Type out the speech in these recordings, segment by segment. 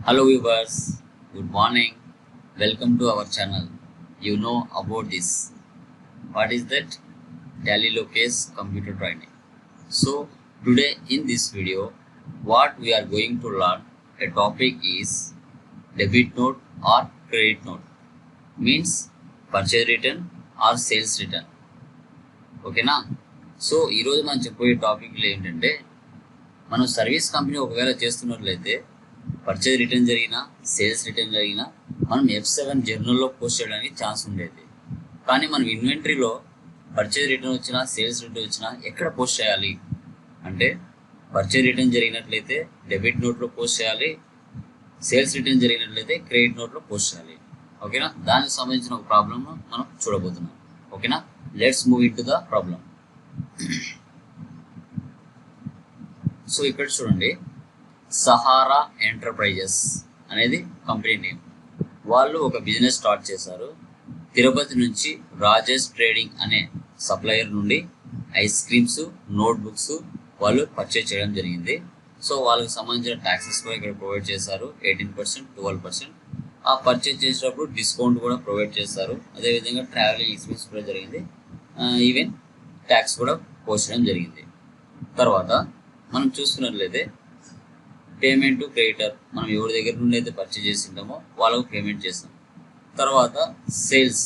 Hello viewers, good morning. Welcome to our channel. You know about this. What is that? Tally Locase computer training. So today in this video, what we are going to learn a topic is debit note or credit note. Means purchase return or sales return. ఓకేనా. So ఈరోజు మనం చెప్పే టాపిక్లు ఏంటంటే మనం service company ఒకవేళ చేస్తున్నట్లయితే purchase return జరిగినా sales return జరిగినా మనం F7 జర్నల్లో పోస్ట్ చేయడానికి ఛాన్స్ ఉండేది. కానీ మనం ఇన్వెంటరీలో పర్చేజ్ రిటర్న్ వచ్చినా సేల్స్ రిటర్న్ వచ్చినా ఎక్కడ పోస్ట్ చేయాలి అంటే పర్చేజ్ రిటర్న్ జరిగినట్లయితే డెబిట్ నోట్లో పోస్ట్ చేయాలి, సేల్స్ రిటర్న్ జరిగినట్లయితే క్రెడిట్ నోట్లో పోస్ట్ చేయాలి. ఓకేనా. దానికి సంబంధించిన ఒక ప్రాబ్లమ్ను మనం చూడబోతున్నాం. ఓకేనా. Let's move in to the problem. So ఇక్కడ చూడండి, సహారా ఎంటర్ప్రైజెస్ అనేది కంపెనీ నేమ్. వాళ్ళు ఒక బిజినెస్ స్టార్ట్ చేశారు. తిరుపతి నుంచి రాజేష్ ట్రేడింగ్ అనే సప్లయర్ నుండి ఐస్ క్రీమ్స్, నోట్బుక్స్ వాళ్ళు పర్చేజ్ చేయడం జరిగింది. సో వాళ్ళకి సంబంధించిన ట్యాక్సెస్ కూడా ఇక్కడ ప్రొవైడ్ చేశారు, 18%, 12%. ఆ పర్చేజ్ చేసేటప్పుడు డిస్కౌంట్ కూడా ప్రొవైడ్ చేస్తారు. అదేవిధంగా ట్రావెలింగ్ ఎక్స్పెన్స్ కూడా జరిగింది, ఈవెన్ ట్యాక్స్ కూడా పోస్ట్ చేయడం జరిగింది. తర్వాత మనం చూసుకున్నట్లయితే పేమెంట్ టు క్రెడిటర్, మనం ఎవరి దగ్గర నుండి అయితే పర్చేజ్ చేసి ఉంటామో వాళ్ళకు పేమెంట్ చేస్తాం. తర్వాత సేల్స్,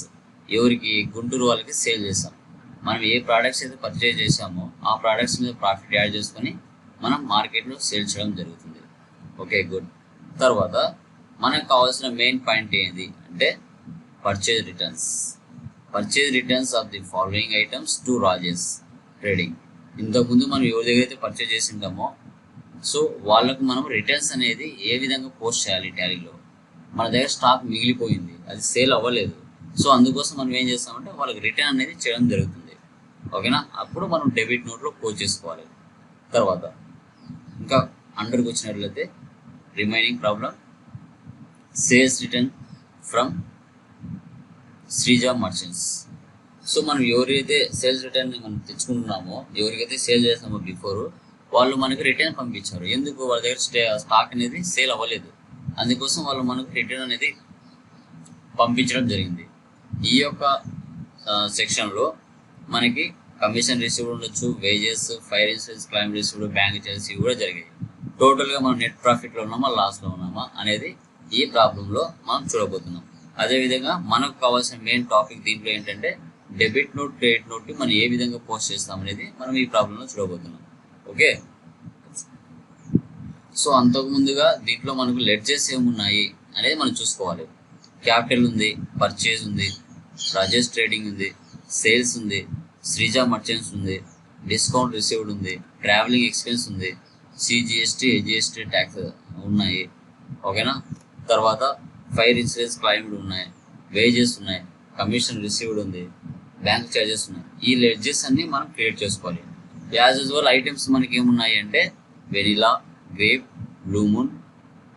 ఎవరికి గుంటూరు వాళ్ళకి సేల్ చేస్తాం. మనం ఏ ప్రోడక్ట్స్ అయితే పర్చేజ్ చేసామో ఆ ప్రోడక్ట్స్ మీద ప్రాఫిట్ యాడ్ చేసుకొని మనం మార్కెట్లో సేల్ చేయడం జరుగుతుంది. Okay, good. తర్వాత మనకు కావాల్సిన మెయిన్ పాయింట్ ఏంటి అంటే purchase returns. Purchase returns of the following items to Rajesh trading. ఇంతకుముందు మనం ఎవరి దగ్గర అయితే పర్చేజ్ చేసి ఉంటామో సో వాళ్ళకు మనం రిటర్న్స్ అనేది ఏ విధంగా పోస్ట్ చేయాలి. టాలీలో మన దగ్గర స్టాక్ మిగిలిపోయింది, అది సేల్ అవ్వలేదు. సో అందుకోసం మనం ఏం చేస్తామంటే వాళ్ళకి రిటర్న్ అనేది చేయడం జరుగుతుంది. ఓకేనా. అప్పుడు మనం డెబిట్ నోట్లో పోస్ట్ చేసుకోవాలి. తర్వాత ఇంకా అండర్కి వచ్చినట్లయితే remaining problem, sales return from Sreeja merchants. So మనం ఎవరైతే సేల్స్ రిటర్న్ మనం తెచ్చుకుంటున్నామో, ఎవరికైతే సేల్ చేస్తామో బిఫోర్, వాళ్ళు మనకి రిటర్న్ పంపించారు. ఎందుకు? వాళ్ళ దగ్గర స్టాక్ అనేది సేల్ అవ్వలేదు, అందుకోసం వాళ్ళు మనకు రిటర్న్ అనేది పంపించడం జరిగింది. ఈ యొక్క సెక్షన్లో మనకి కమిషన్ రిసీవ్డ్ ఉండొచ్చు, wages, fire insurance claim received, bank charges ఇవి కూడా జరిగాయి. టోటల్గా మనం నెట్ ప్రాఫిట్లో ఉన్నామా లాస్లో ఉన్నామా అనేది ఈ ప్రాబ్లంలో మనం చూడబోతున్నాం. అదేవిధంగా మనకు కావాల్సిన మెయిన్ టాపిక్ దీంట్లో ఏంటంటే డెబిట్ నోట్, క్రెడిట్ నోట్ని మనం ఏ విధంగా పోస్ట్ చేస్తాం అనేది మనం ఈ ప్రాబ్లంలో చూడబోతున్నాం. ఓకే. సో అంతకు ముందుగా దీంట్లో మనకు లెడ్జెస్ ఏమున్నాయి అనేది మనం చూసుకోవాలి. క్యాపిటల్ ఉంది, పర్చేజ్ ఉంది, రాజేష్ ట్రేడింగ్ ఉంది, సేల్స్ ఉంది, శ్రీజ మర్చెంట్స్ ఉంది, డిస్కౌంట్ రిసీవ్డ్ ఉంది, ట్రావెలింగ్ ఎక్స్పెన్స్ ఉంది, సిజిఎస్టీ, హెచ్జిఎస్టీ ట్యాక్స్ ఉన్నాయి. ఓకేనా. తర్వాత ఫైర్ ఇన్సూరెన్స్ క్లైమ్డ్ ఉన్నాయి, వేజెస్ ఉన్నాయి, కమిషన్ రిసీవ్డ్ ఉంది, బ్యాంక్ ఛార్జెస్ ఉన్నాయి. ఈ లెడ్జెస్ అన్ని మనం క్రియేట్ చేసుకోవాలి. యాజ్ యూజువల్ ఐటమ్స్ మనకి ఏమున్నాయి అంటే vanilla, grape, blue moon,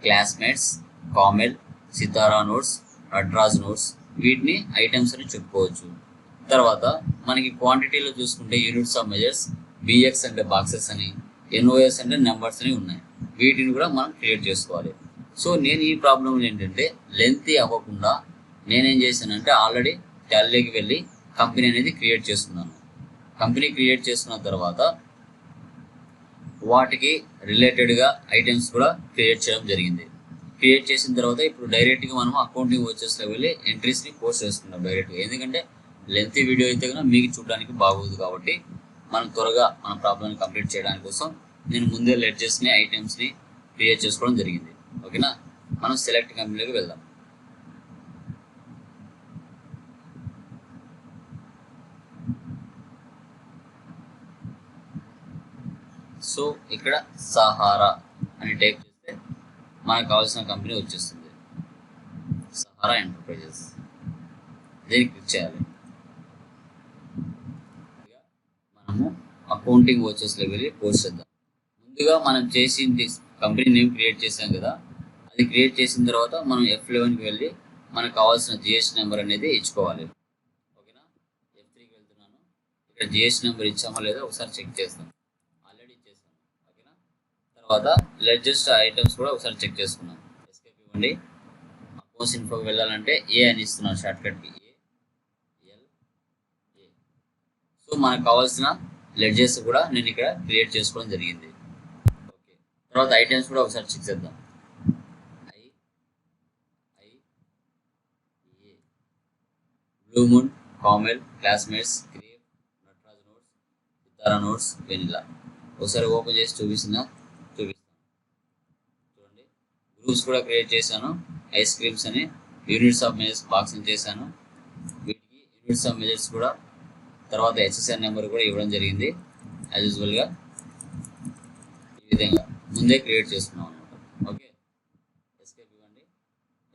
classmates, camel, Sitara notes, Natraj notes, వీటిని ఐటమ్స్ అని చెప్పుకోవచ్చు. తర్వాత మనకి క్వాంటిటీలో చూసుకుంటే యూనిట్స్ ఆఫ్ మెజర్స్, బిఎక్స్ అంటే బాక్సెస్ అని, ఎన్ఓఎస్ అంటే నెంబర్స్ అని ఉన్నాయి. వీటిని కూడా మనం క్రియేట్ చేసుకోవాలి. సో నేను ఈ ప్రాబ్లం ఏంటంటే లెంతీ అవ్వకుండా నేనేం చేశానంటే ఆల్రెడీ టాలీలోకి వెళ్ళి కంపెనీ అనేది క్రియేట్ చేసుకున్నాను. కంపెనీ క్రియేట్ చేసుకున్న తర్వాత వాటికి రిలేటెడ్గా ఐటమ్స్ కూడా క్రియేట్ చేయడం జరిగింది. క్రియేట్ చేసిన తర్వాత ఇప్పుడు డైరెక్ట్గా మనం అకౌంటింగ్ వచ్చేస్లో వెళ్ళి ఎంట్రీస్ని పోస్ట్ చేసుకున్నాం డైరెక్ట్గా. ఎందుకంటే లెంతీ వీడియో అయితే కనుక మీకు చూడడానికి బాగోదు, కాబట్టి మనం త్వరగా మన ప్రాబ్లమ్ని కంప్లీట్ చేయడానికి కోసం నేను ముందే లెడ్జెస్ని, ఐటమ్స్ని క్రియేట్ చేసుకోవడం జరిగింది. ఓకేనా. మనం సెలెక్ట్ కంపెనీలోకి వెళ్దాం. సో ఇక్కడ సహారా అని టైప్ చేస్తే మనకు కావాల్సిన కంపెనీ వచ్చేస్తుంది, సహారా ఎంటర్ప్రైజెస్. దీన్ని క్లిక్ చేయాలి. మనము అకౌంటింగ్ వచ్చేస్లో వెళ్ళి పోస్ట్ చేద్దాం. ముందుగా మనం చేసింది కంపెనీ నేమ్ క్రియేట్ చేసాం కదా, అది క్రియేట్ చేసిన తర్వాత మనం F11కి వెళ్ళి మనకు కావాల్సిన జిఎస్టీ నెంబర్ అనేది ఇచ్చుకోవాలి. ఓకేనా. F3కి వెళ్తున్నాను. ఇక్కడ జిఎస్టీ నెంబర్ ఇచ్చామో లేదో ఒకసారి చెక్ చేస్తాం. ఆల్రెడీ ఇచ్చేసాను. ఓకేనా. తర్వాత లెడ్జెస్ట్ ఐటమ్స్ కూడా ఒకసారి చెక్ చేసుకున్నాం. ఎస్కేప్ అండి అకౌంట్స్ ఇన్ఫోకి వెళ్ళాలంటే ఏ అని ఇస్తున్నాను షార్ట్ కట్కి ఏ. సో మనకు కావాల్సిన లెడ్జెస్ కూడా నేను ఇక్కడ క్రియేట్ చేసుకోవడం జరిగింది. ఓకే, తర్వాత ఐటమ్స్ కూడా ఒకసారి చెక్ చేద్దాం. Blue moon, camel, classmates, grape, Nataraj notes, Sitara notes, vanilla. ఒకసారి ఓపెన్ చేసి చూపిస్తాను. చూడండి, గ్రూప్స్ కూడా క్రియేట్ చేశాను. ఐస్ క్రీమ్స్ అని యూనిట్స్ ఆఫ్ మెజర్స్ బాక్సింగ్ చేశాను. వీటికి యూనిట్స్ ఆఫ్ మెజర్స్ కూడా తర్వాత హెచ్ఎస్ఆర్ నెంబర్ కూడా ఇవ్వడం జరిగింది. యాజ్ యూజువల్గా ఈ విధంగా ముందే క్రియేట్ చేసుకున్నాం అనమాట. ఓకే, ఎస్కేప్ ఇవ్వండి,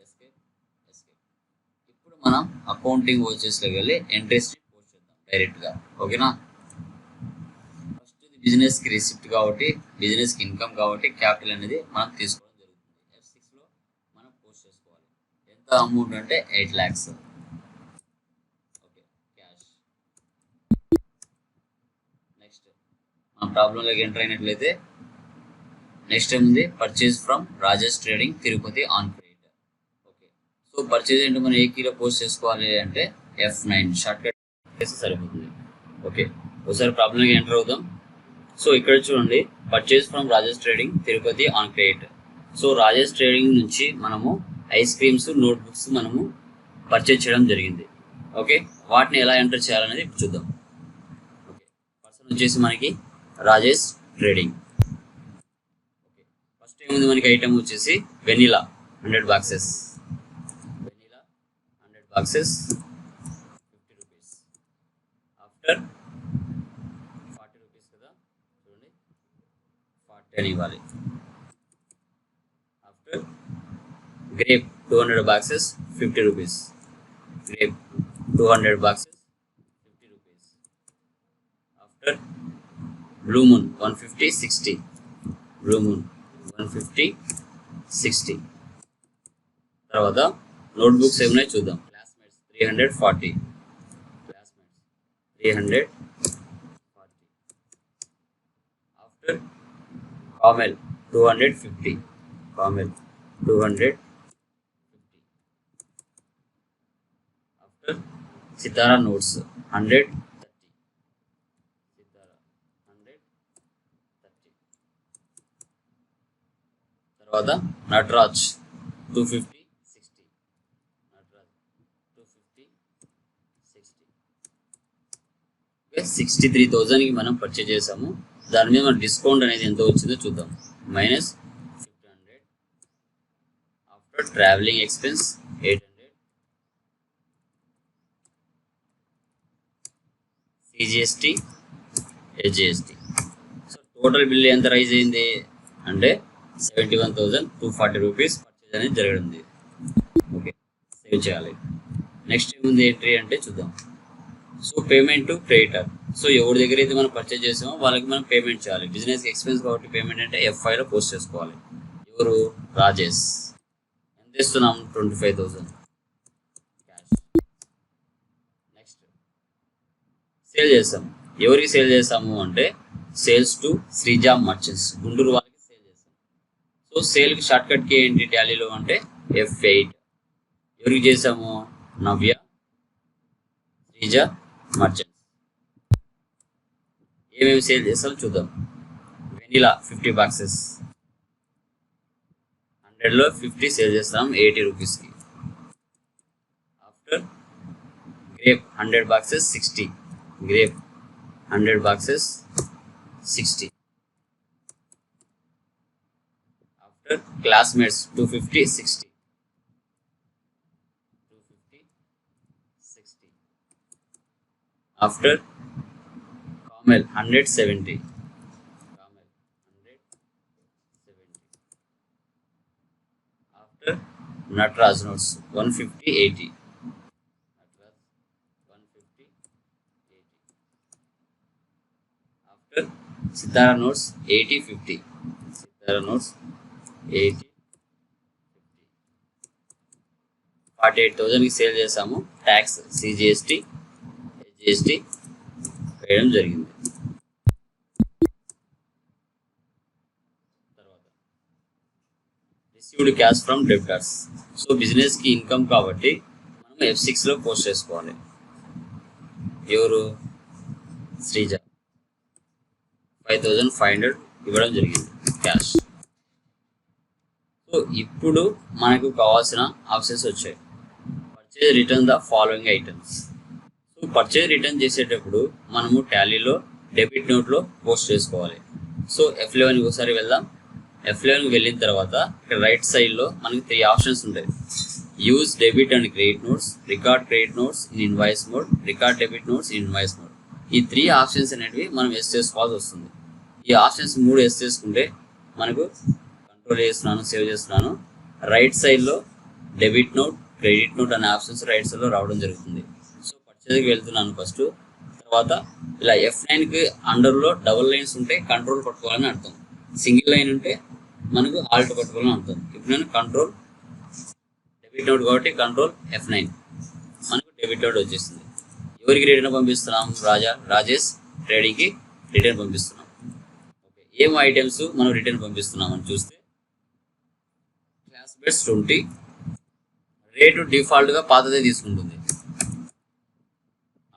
ఎస్కేప్. ఇప్పుడు మనం అకౌంటింగ్ వచ్చేసరికి వెళ్ళి ఎంట్రీస్ పోస్ట్ చేద్దాం డైరెక్ట్గా. ఓకేనా, ఫస్ట్ ఇది బిజినెస్కి రిసిప్ట్ కాబట్టి, బిజినెస్కి ఇన్కమ్ కాబట్టి క్యాపిటల్ అనేది మనం తీసుకోవడం జరుగుతుంది. F6లో మనం పోస్ట్ చేసుకోవాలి. ఎంత అమౌంట్ అంటే 8 lakhs. Okay, cash. నెక్స్ట్ మన ప్రాబ్లంలోకి ఎంటర్ అయినట్లయితే నెక్స్ట్ ఏముంది, purchase from Rajesh trading Tirupati on credit. Okay, so purchase ఏంటో మనం ఏ కీలో పోస్ట్ చేసుకోవాలి అంటే F9 షార్ట్ కట్ చేస్తే సరిపోతుంది. ఓకే, ఒకసారి ప్రాబ్లంలోకి ఎంటర్ అవుదాం. సో ఇక్కడ చూడండి, purchase from Rajesh trading Tirupati on credit. So Rajesh trading నుంచి మనము ఐస్ క్రీమ్స్, నోట్బుక్స్ మనము పర్చేజ్ చేయడం జరిగింది. ఓకే, వాటిని ఎలా ఎంటర్ చేయాలనేది చూద్దాం. ఓకే, పర్సన్ వచ్చేసి మనకి రాజేష్ ట్రేడింగ్. ఓకే, ఫస్ట్ ఏముంది మనకి ఐటమ్ వచ్చేసి vanilla 100 boxes. Vanilla 100 boxes 50 rupees. After 40 rupees కదా, చూడండి 40 అని ఇవ్వాలి. After grape 200 boxes 50 rupees. Grape 200 boxes 50 rupees. After blue moon 150 60. Blue moon 150 60. తర్వాత నోట్బుక్స్ ఏమున్నాయి చూద్దాం. Classmates 340. Classmates 340. After camel 250. Camel 250. After Sitara notes 130. Sitara 130. తర్వాత నటరాజ్ 250 60. నటరాజ్ 250 60. ఓకే, 63,000కి మనం పర్చేజ్ చేసాము. దాని మీద మన డిస్కౌంట్ అనేది ఎంత వచ్చిందో చూద్దాం. -1500. After travelling expense 800. CGST, HGST. So total bill ఎంత రైజ్ అయింది అంటే 71,240 రూపీస్ పర్చేజ్ అనేది జరగడింది. ఓకే, సేవ్ చేయాలి. నెక్స్ట్ ఏముంది ఎంట్రీ అంటే చూద్దాం. So payment to creditor. So ఎవరి దగ్గర అయితే మనం పర్చేజ్ చేసామో వాళ్ళకి మనం పేమెంట్ చేయాలి. బిజినెస్ ఎక్స్పెన్స్ కాబట్టి పేమెంట్ అంటే F5లో పోస్ట్ చేసుకోవాలి. ఎవరు, రాజేష్. ఎంత ఇస్తున్నాం, 25,000 క్యాష్. నెక్స్ట్ సేల్ చేస్తాము. ఎవరికి సేల్ చేస్తాము అంటే sales to Sreeja merchants, Guntur వాళ్ళకి సేల్ చేస్తాము. సో సేల్కి షార్ట్ కట్కి ఏంటి టాలీలో అంటే F8. ఎవరికి చేసాము, నవ్య, శ్రీజ మర్చెంట్స్. ఏమేమి సేల్ చేస్తామో చూద్దాం. Vanilla 50 boxes. 100లో 50 సేల్ చేస్తాం 80 రూపీస్కి. After grape 100 boxes 60. Grape 100 boxes 60. After classmates 250 60. 250 60. After camel 170. Camel 170. After Nataraj notes 150 80. Nataraj 150 80. After Sitara notes 80 50. Sitara notes 80 50. 48,000కి సేల్ చేసాము. ట్యాక్స్ CGST, HGST వేయడం జరిగింది. తర్వాత received cash from debtors. So బిజినెస్కి ఇన్కమ్ కాబట్టి మనం F6లో పోస్ట్ చేసుకోవాలి. ఎవరు? శ్రీజ 5500 ఇవ్వడం జరిగింది క్యాష్. సో ఇప్పుడు మనకు కావాల్సిన ఆప్షన్స్ వచ్చాయి. Purchase return the following items. So purchase return చేసేటప్పుడు మనము టాలీలో డెబిట్ నోట్లో పోస్ట్ చేసుకోవాలి. సో F11కి ఒకసారి వెళ్దాం. F11కి వెళ్ళిన తర్వాత ఇక్కడ రైట్ సైడ్లో మనకి 3 ఆప్షన్స్ ఉంటాయి. Use debit and credit notes, record credit notes in invoice mode, record debit notes in invoice mode. ఈ 3 ఆప్షన్స్ అనేటివి మనం ఎస్ చేసుకోవాల్సి వస్తుంది. ఈ ఆప్షన్స్ 3 ఎస్ చేసుకుంటే మనకు కంట్రోల్ చేస్తున్నాను, సేవ్ చేస్తున్నాను, రైట్ సైడ్లో డెబిట్ నోట్, క్రెడిట్ నోట్ అనే ఆప్షన్స్ రైట్ సైడ్లో రావడం జరుగుతుంది. సో పర్చేజ్కి వెళ్తున్నాను ఫస్ట్. తర్వాత ఇలా F9కి అండర్లో డబుల్ లైన్స్ ఉంటే కంట్రోల్ పట్టుకోవాలని అర్థం, సింగిల్ లైన్ ఉంటే మనకు ఆల్ట్ పట్టుకోవాలని అర్థం. ఇప్పుడు నేను కంట్రోల్ డెబిట్ నోట్ కాబట్టి కంట్రోల్ F9 మనకు డెబిట్ నోట్ వచ్చేస్తుంది. ఎవరికి రిటర్న్ పంపిస్తున్నాం? రాజేష్ ట్రేడింగ్కి రిటర్న్ పంపిస్తున్నాం. ఓకే, ఏం ఐటమ్స్ మనం రిటర్న్ పంపిస్తున్నామని చూస్తే క్లాస్ బెడ్స్ 20, రేటు డిఫాల్ట్గా పాతదే తీసుకుంటుంది.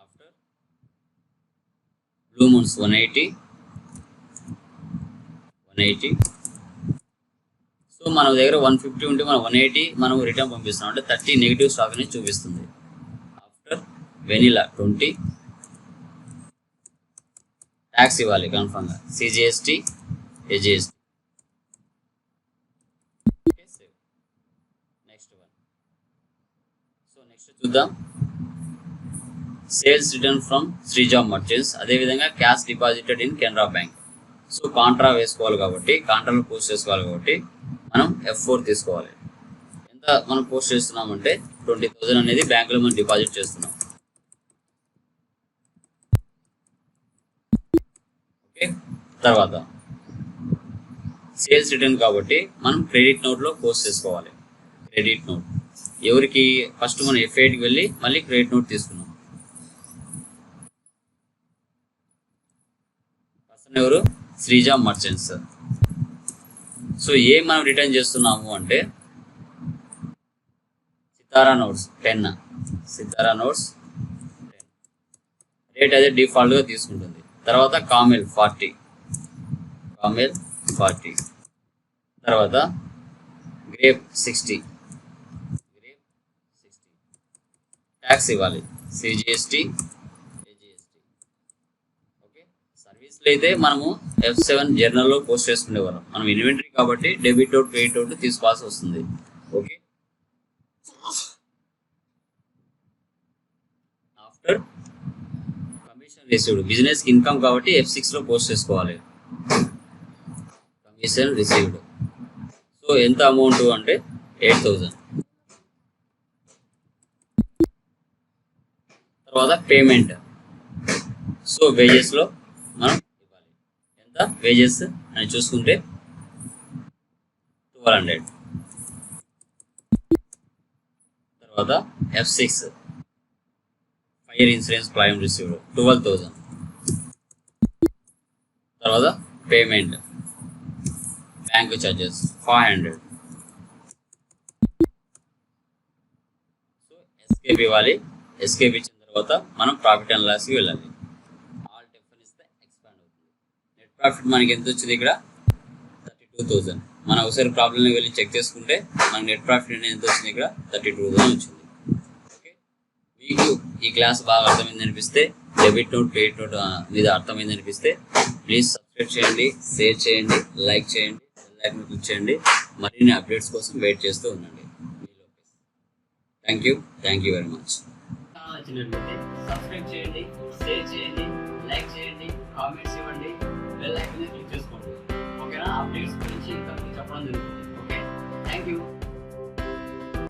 After blue moons 180. సో మన దగ్గర 150 ఉంటే మనం 180 మనం రిటర్న్ పంపిస్తున్నాం అంటే 30 నెగిటివ్ స్టాక్ అనేది చూపిస్తుంది. ఆఫ్టర్ వెనిలా 20, ట్యాక్స్ ఇవ్వాలి కన్ఫర్మ్గా, CGST, AGST. Next one. So next చూద్దాం. Sales return from Sreeja merchants, అదేవిధంగా cash deposited in Canara bank. So contra వేసుకోవాలి కాబట్టి, కాంట్రాలో పోస్ట్ చేసుకోవాలి కాబట్టి మనం F4 తీసుకోవాలి. ఎంత మనం పోస్ట్ చేస్తున్నామంటే 20,000 అనేది బ్యాంకులో మనం డిపాజిట్ చేస్తున్నాం. ఓకే, తర్వాత సేల్స్ రిటర్న్ కాబట్టి మనం క్రెడిట్ నోట్లో పోస్ట్ చేసుకోవాలి. క్రెడిట్ నోట్ ఎవరికి? ఫస్ట్ మనం F8కి వెళ్ళి మళ్ళీ క్రెడిట్ నోట్ తీసుకున్నాం. పర్సన్ ఎవరు? శ్రీజ మర్చెంట్స్. సో ఏం మనం రిటర్న్ చేస్తున్నాము అంటే సితారా నోట్స్ 10, సితారా నోట్స్ 10 రేట్ అదే డిఫాల్ట్గా తీసుకుంటుంది. తర్వాత కామెల్ 40, తర్వాత గ్రేప్ 60, ట్యాక్స్ ఇవ్వాలి, CGST, AGST. ఓకే, సర్వీస్లో అయితే మనము F7 జర్నల్లో పోస్ట్ చేసుకునేవాళ్ళం. మనం ఇన్వెంటరీ కాబట్టి డెబిట్ నోట్, క్రెడిట్ నోట్ తీసుకోవాల్సి వస్తుంది. Okay, after commission received, business income కాబట్టి F6లో పోస్ట్ చేసుకోవాలి. Commission received. సో ఎంత అమౌంట్ అంటే 8,000. తర్వాత పేమెంట్. సో వేజెస్లో మనం ఇవ్వాలి. ఎంత వేజెస్ అని చూసుకుంటే 1200. తర్వాత F6 fire insurance claim received 12,000. తర్వాత payment bank charges 500. So escape ఇవ్వాలి. ఎస్కేప్ ఇచ్చిన తర్వాత మనం ప్రాఫిట్ అండ్ లాస్కి వెళ్ళాలి. ఆల్ టెఫన్ ఇస్తే ఎక్స్పాండ్ అవుతుంది. నెట్ ప్రాఫిట్ మనకి ఎంత వచ్చింది? ఇక్కడ 32,000. మనం ఒకసారి ప్రాబ్లంలోకి వెళ్ళి చెక్ చేసుకుంటే మనకి నెట్ ప్రాఫిట్ అనేది ఎంత వచ్చింది? ఇక్కడ 32,000 వచ్చింది. ఓకే, మీకు ఈ క్లాస్ బాగా అర్థమైంది అనిపిస్తే, డెబిట్ నోట్, క్రెడిట్ నోట్ మీద అర్థమైంది అనిపిస్తే ప్లీజ్ సబ్స్క్రైబ్ చేయండి, షేర్ చేయండి, లైక్ చేయండి, బెల్ ఐకాన్ క్లిక్ చేయండి. మరిన్ని అప్డేట్స్ కోసం వెయిట్ చేస్తూ ఉండండి. Thank you very much. నచ్చినట్లయితే సబ్స్క్రైబ్ చేయండి, షేర్ చేయండి, లైక్ చేయండి, కామెంట్స్ ఇవ్వండి, బెల్ ఐకాన్ క్లిక్ చేసుకోండి. ఓకేనా? అప్డేట్స్ గురించి ఇంకా చెప్పడం జరుగుతుంది. Okay, thank you.